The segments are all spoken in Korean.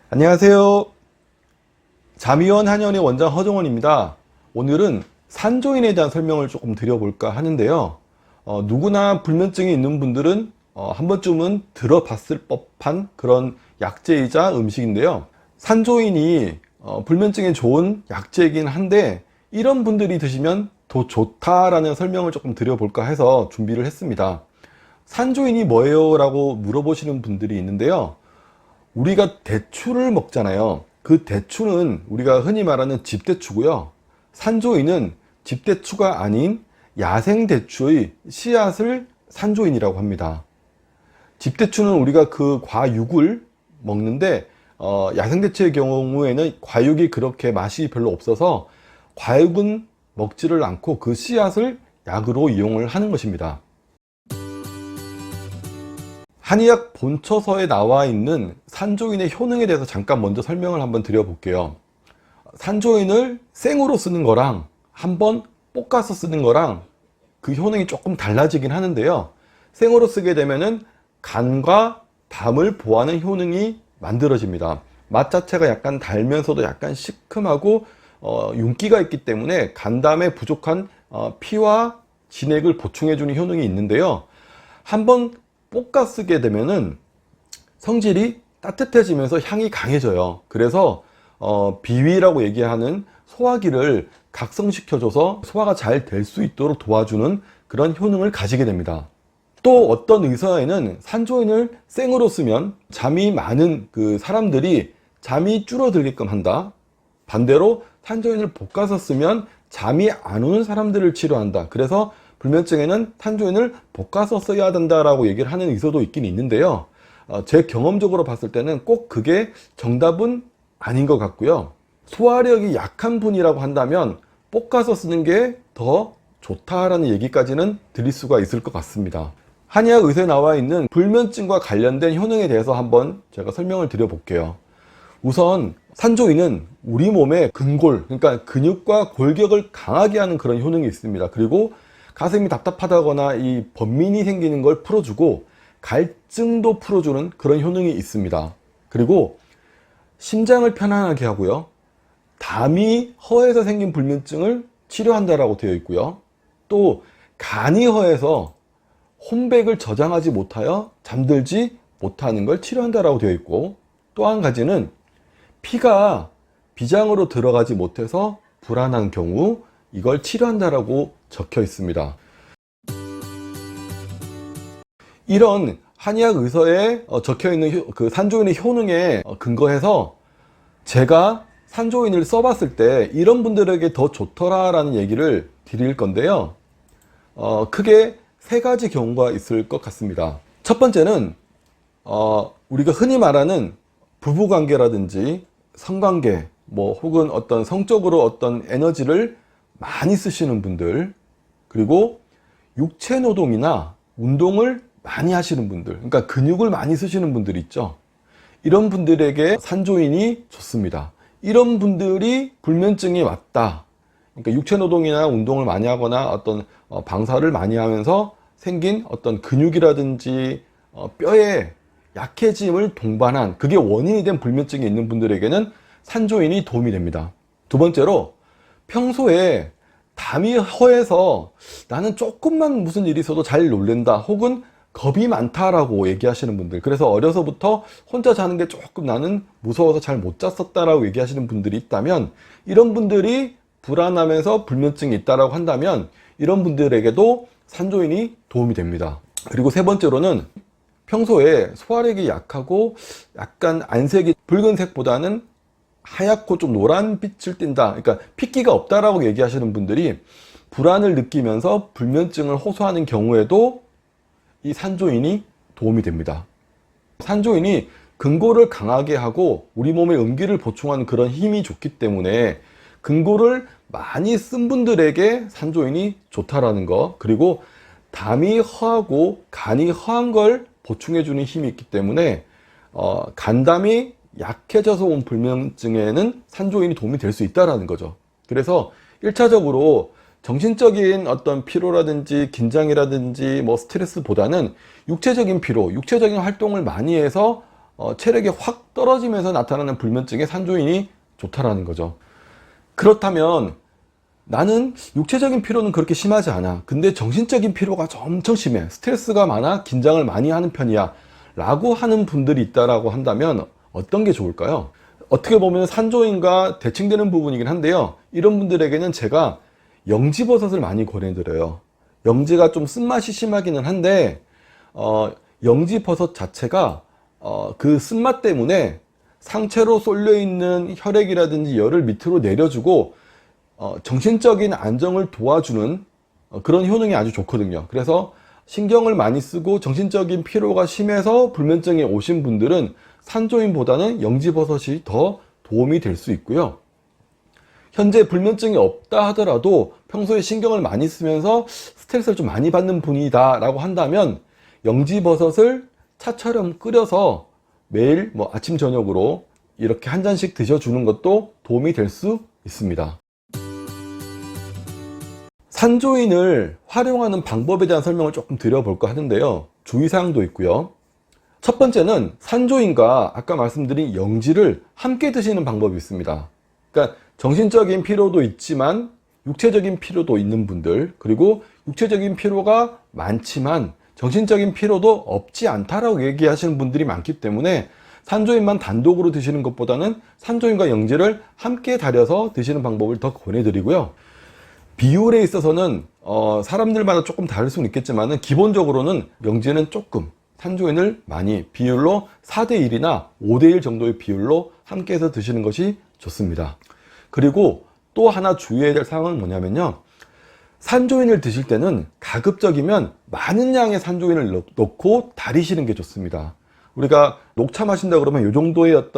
안녕하세요. 자미원 한의원의 원장 허정원입니다. 오늘은 산조인에 대한 설명을 조금 드려볼까 하는데요. 누구나 불면증이 있는 분들은 한 번쯤은 들어봤을 법한 그런 약재이자 음식인데요. 산조인이 불면증에 좋은 약재이긴 한데 이런 분들이 드시면 더 좋다라는 설명을 조금 드려볼까 해서 준비를 했습니다. 산조인이 뭐예요? 라고 물어보시는 분들이 있는데요. 우리가 대추를 먹잖아요. 그 대추는 우리가 흔히 말하는 집대추고요. 산조인은 집대추가 아닌 야생대추의 씨앗을 산조인이라고 합니다. 집대추는 우리가 그 과육을 먹는데 야생대추의 경우에는 과육이 그렇게 맛이 별로 없어서 과육은 먹지를 않고 그 씨앗을 약으로 이용을 하는 것입니다. 한의학 본처서에 나와 있는 산조인의 효능에 대해서 잠깐 먼저 설명을 한번 드려볼게요. 산조인을 생으로 쓰는 거랑 한번 볶아서 쓰는 거랑 그 효능이 조금 달라지긴 하는데요. 생으로 쓰게 되면은 간과 담을 보하는 효능이 만들어집니다. 맛 자체가 약간 달면서도 약간 시큼하고 윤기가 있기 때문에 간담에 부족한 피와 진액을 보충해주는 효능이 있는데요. 한번 볶아 쓰게 되면은 성질이 따뜻해지면서 향이 강해져요. 그래서 비위라고 얘기하는 소화기를 각성시켜줘서 소화가 잘 될 수 있도록 도와주는 그런 효능을 가지게 됩니다. 또 어떤 의사에는 산조인을 생으로 쓰면 잠이 많은 그 사람들이 잠이 줄어들게끔 한다. 반대로 산조인을 볶아서 쓰면 잠이 안 오는 사람들을 치료한다. 그래서 불면증에는 산조인을 볶아서 써야 된다라고 얘기를 하는 의사도 있긴 있는데요. 제 경험적으로 봤을 때는 꼭 그게 정답은 아닌 것 같고요. 소화력이 약한 분이라고 한다면 볶아서 쓰는 게 더 좋다라는 얘기까지는 드릴 수가 있을 것 같습니다. 한의학 의사에 나와 있는 불면증과 관련된 효능에 대해서 한번 제가 설명을 드려볼게요. 우선 산조인은 우리 몸의 근골, 그러니까 근육과 골격을 강하게 하는 그런 효능이 있습니다. 그리고 가슴이 답답하다거나 이 번민이 생기는 걸 풀어주고 갈증도 풀어주는 그런 효능이 있습니다. 그리고 심장을 편안하게 하고요. 담이 허해서 생긴 불면증을 치료한다라고 되어 있고요. 또 간이 허해서 혼백을 저장하지 못하여 잠들지 못하는 걸 치료한다라고 되어 있고, 또 한 가지는 피가 비장으로 들어가지 못해서 불안한 경우 이걸 치료한다라고 적혀 있습니다. 이런 한의학 의서에 적혀 있는 그 산조인의 효능에 근거해서 제가 산조인을 써봤을 때 이런 분들에게 더 좋더라라는 얘기를 드릴 건데요. 크게 세 가지 경우가 있을 것 같습니다. 첫 번째는 우리가 흔히 말하는 부부관계라든지 성관계, 혹은 어떤 성적으로 어떤 에너지를 많이 쓰시는 분들, 그리고 육체노동이나 운동을 많이 하시는 분들, 그러니까 근육을 많이 쓰시는 분들 있죠. 이런 분들에게 산조인이 좋습니다. 이런 분들이 불면증이 왔다. 그러니까 육체노동이나 운동을 많이 하거나 어떤 방사를 많이 하면서 생긴 어떤 근육이라든지 뼈의 약해짐을 동반한, 그게 원인이 된 불면증이 있는 분들에게는 산조인이 도움이 됩니다. 두 번째로, 평소에 담이 허해서 나는 조금만 무슨 일이 있어도 잘 놀랜다, 혹은 겁이 많다라고 얘기하시는 분들, 그래서 어려서부터 혼자 자는 게 조금 나는 무서워서 잘 못 잤었다라고 얘기하시는 분들이 있다면, 이런 분들이 불안하면서 불면증이 있다라고 한다면 이런 분들에게도 산조인이 도움이 됩니다. 그리고 세 번째로는 평소에 소화력이 약하고 약간 안색이 붉은색보다는 하얗고 좀 노란 빛을 띈다, 그러니까 핏기가 없다라고 얘기하시는 분들이 불안을 느끼면서 불면증을 호소하는 경우에도 이 산조인이 도움이 됩니다. 산조인이 근골을 강하게 하고 우리 몸에 음기를 보충하는 그런 힘이 좋기 때문에 근골을 많이 쓴 분들에게 산조인이 좋다라는 거, 그리고 담이 허하고 간이 허한 걸 보충해주는 힘이 있기 때문에 간담이 약해져서 온 불면증에는 산조인이 도움이 될 수 있다는 거죠. 그래서 1차적으로 정신적인 어떤 피로라든지 긴장이라든지 스트레스보다는 육체적인 피로, 육체적인 활동을 많이 해서 체력이 확 떨어지면서 나타나는 불면증에 산조인이 좋다라는 거죠. 그렇다면 나는 육체적인 피로는 그렇게 심하지 않아. 근데 정신적인 피로가 엄청 심해. 스트레스가 많아. 긴장을 많이 하는 편이야. 라고 하는 분들이 있다라고 한다면 어떤 게 좋을까요? 어떻게 보면 산조인과 대칭되는 부분이긴 한데요. 이런 분들에게는 제가 영지버섯을 많이 권해드려요. 영지가 좀 쓴맛이 심하기는 한데 영지버섯 자체가 그 쓴맛 때문에 상체로 쏠려있는 혈액이라든지 열을 밑으로 내려주고 정신적인 안정을 도와주는 그런 효능이 아주 좋거든요. 그래서 신경을 많이 쓰고 정신적인 피로가 심해서 불면증에 오신 분들은 산조인보다는 영지버섯이 더 도움이 될 수 있고요. 현재 불면증이 없다 하더라도 평소에 신경을 많이 쓰면서 스트레스를 좀 많이 받는 분이다 라고 한다면 영지버섯을 차처럼 끓여서 매일 아침 저녁으로 이렇게 한 잔씩 드셔주는 것도 도움이 될 수 있습니다. 산조인을 활용하는 방법에 대한 설명을 조금 드려볼까 하는데요. 주의사항도 있고요. 첫 번째는 산조인과 아까 말씀드린 영지를 함께 드시는 방법이 있습니다. 그러니까 정신적인 피로도 있지만 육체적인 피로도 있는 분들, 그리고 육체적인 피로가 많지만 정신적인 피로도 없지 않다라고 얘기하시는 분들이 많기 때문에 산조인만 단독으로 드시는 것보다는 산조인과 영지를 함께 달여서 드시는 방법을 더 권해드리고요. 비율에 있어서는 사람들마다 조금 다를 수는 있겠지만 기본적으로는 영지는 조금, 산조인을 많이, 비율로 4대1이나 5대1 정도의 비율로 함께 해서 드시는 것이 좋습니다. 그리고 또 하나 주의해야 될 사항은 뭐냐면요, 산조인을 드실 때는 가급적이면 많은 양의 산조인을 넣고 달이시는 게 좋습니다. 우리가 녹차 마신다 그러면 이 정도의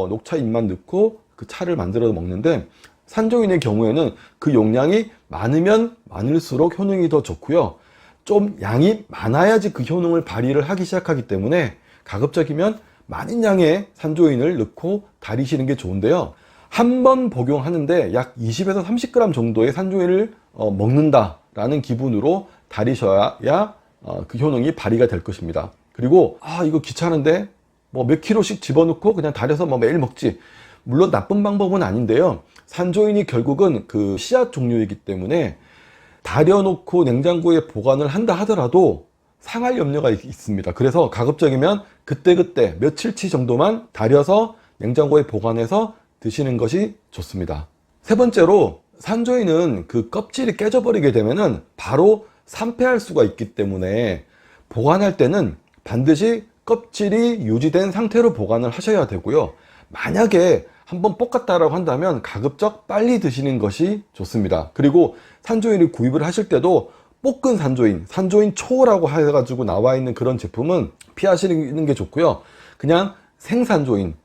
녹차 잎만 넣고 그 차를 만들어서 먹는데, 산조인의 경우에는 그 용량이 많으면 많을수록 효능이 더 좋고요. 좀 양이 많아야지 그 효능을 발휘를 하기 시작하기 때문에 가급적이면 많은 양의 산조인을 넣고 달이시는 게 좋은데요. 한 번 복용하는데 약 20에서 30g 정도의 산조인을 먹는다라는 기분으로 달이셔야 그 효능이 발휘가 될 것입니다. 그리고 이거 귀찮은데 몇 킬로씩 집어넣고 그냥 달여서 매일 먹지. 물론 나쁜 방법은 아닌데요. 산조인이 결국은 그 씨앗 종류이기 때문에 달여놓고 냉장고에 보관을 한다 하더라도 상할 염려가 있습니다. 그래서 가급적이면 그때그때 며칠치 정도만 달여서 냉장고에 보관해서 드시는 것이 좋습니다. 세 번째로, 산조인은 그 껍질이 깨져버리게 되면은 바로 산패할 수가 있기 때문에 보관할 때는 반드시 껍질이 유지된 상태로 보관을 하셔야 되고요. 만약에 한번 볶았다라고 한다면 가급적 빨리 드시는 것이 좋습니다. 그리고 산조인을 구입을 하실 때도 볶은 산조인, 산조인 초라고 해가지고 나와 있는 그런 제품은 피하시는 게 좋고요. 그냥 생산조인,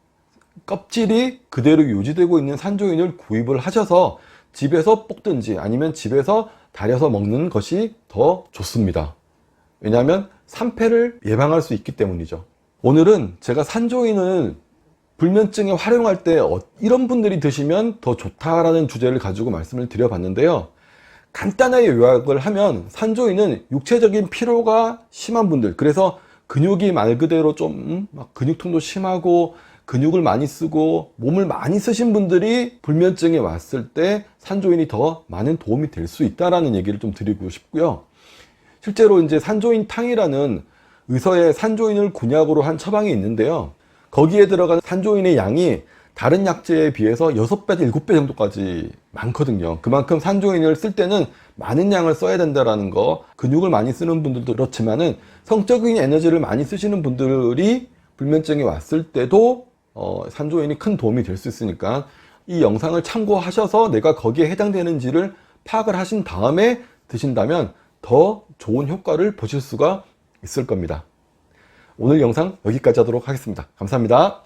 껍질이 그대로 유지되고 있는 산조인을 구입을 하셔서 집에서 볶든지 아니면 집에서 달여서 먹는 것이 더 좋습니다. 왜냐하면 산패를 예방할 수 있기 때문이죠. 오늘은 제가 산조인을 불면증에 활용할 때 이런 분들이 드시면 더 좋다라는 주제를 가지고 말씀을 드려봤는데요. 간단하게 요약을 하면 산조인은 육체적인 피로가 심한 분들, 그래서 근육이 말 그대로 좀 근육통도 심하고 근육을 많이 쓰고 몸을 많이 쓰신 분들이 불면증에 왔을 때 산조인이 더 많은 도움이 될 수 있다라는 얘기를 좀 드리고 싶고요. 실제로 이제 산조인탕이라는 의서의 산조인을 곤약으로 한 처방이 있는데요. 거기에 들어간 산조인의 양이 다른 약재에 비해서 6배, 7배 정도까지 많거든요. 그만큼 산조인을 쓸 때는 많은 양을 써야 된다는 거, 근육을 많이 쓰는 분들도 그렇지만은 성적인 에너지를 많이 쓰시는 분들이 불면증이 왔을 때도 산조인이 큰 도움이 될 수 있으니까 이 영상을 참고하셔서 내가 거기에 해당되는지를 파악을 하신 다음에 드신다면 더 좋은 효과를 보실 수가 있을 겁니다. 오늘 영상 여기까지 하도록 하겠습니다. 감사합니다.